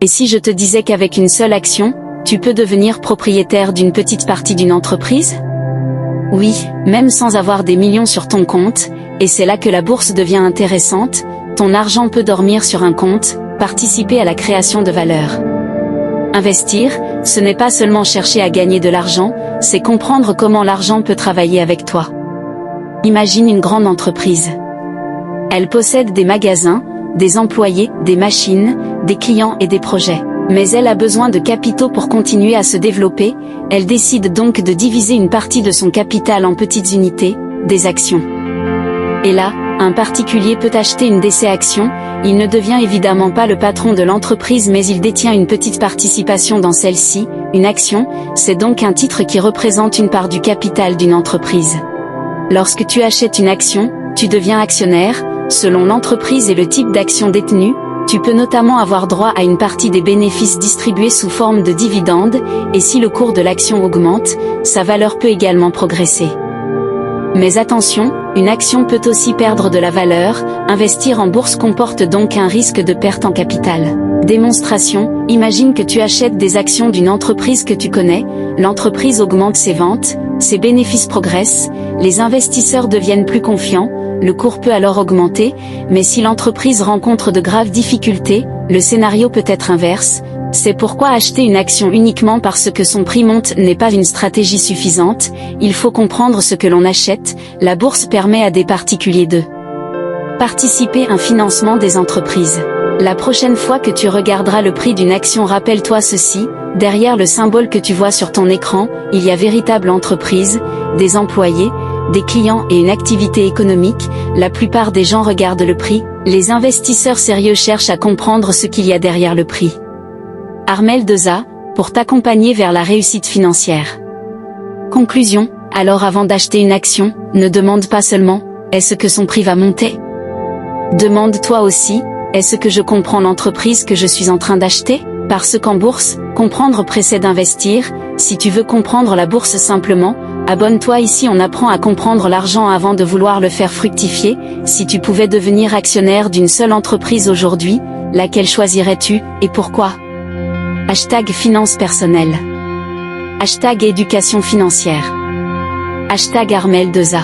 Et si je te disais qu'avec une seule action, tu peux devenir propriétaire d'une petite partie d'une entreprise? Oui, même sans avoir des millions sur ton compte, et c'est là que la bourse devient intéressante, ton argent peut dormir sur un compte, participer à la création de valeur. Investir, ce n'est pas seulement chercher à gagner de l'argent, c'est comprendre comment l'argent peut travailler avec toi. Imagine une grande entreprise. Elle possède des magasins, des employés, des machines, des clients et des projets. Mais elle a besoin de capitaux pour continuer à se développer, elle décide donc de diviser une partie de son capital en petites unités, des actions. Et là, un particulier peut acheter une de ces actions, il ne devient évidemment pas le patron de l'entreprise mais il détient une petite participation dans celle-ci, une action, c'est donc un titre qui représente une part du capital d'une entreprise. Lorsque tu achètes une action, tu deviens actionnaire, selon l'entreprise et le type d'action détenue, tu peux notamment avoir droit à une partie des bénéfices distribués sous forme de dividendes, et si le cours de l'action augmente, sa valeur peut également progresser. Mais attention, une action peut aussi perdre de la valeur, investir en bourse comporte donc un risque de perte en capital. Démonstration, imagine que tu achètes des actions d'une entreprise que tu connais, l'entreprise augmente ses ventes, ses bénéfices progressent, les investisseurs deviennent plus confiants, le cours peut alors augmenter, mais si l'entreprise rencontre de graves difficultés, le scénario peut être inverse. C'est pourquoi acheter une action uniquement parce que son prix monte n'est pas une stratégie suffisante, il faut comprendre ce que l'on achète, la bourse permet à des particuliers de participer à un financement des entreprises. La prochaine fois que tu regarderas le prix d'une action, rappelle-toi ceci, derrière le symbole que tu vois sur ton écran, il y a véritable entreprise, des employés, des clients et une activité économique. La plupart des gens regardent le prix, les investisseurs sérieux cherchent à comprendre ce qu'il y a derrière le prix. Armelle Deza, pour t'accompagner vers la réussite financière. Conclusion, alors avant d'acheter une action, ne demande pas seulement, est-ce que son prix va monter? Demande-toi aussi, est-ce que je comprends l'entreprise que je suis en train d'acheter? Parce qu'en bourse, comprendre précède investir. Si tu veux comprendre la bourse simplement, abonne-toi ici, on apprend à comprendre l'argent avant de vouloir le faire fructifier. Si tu pouvais devenir actionnaire d'une seule entreprise aujourd'hui, laquelle choisirais-tu, et pourquoi? #finance personnelle. #éducation financière. #Armelle Deza.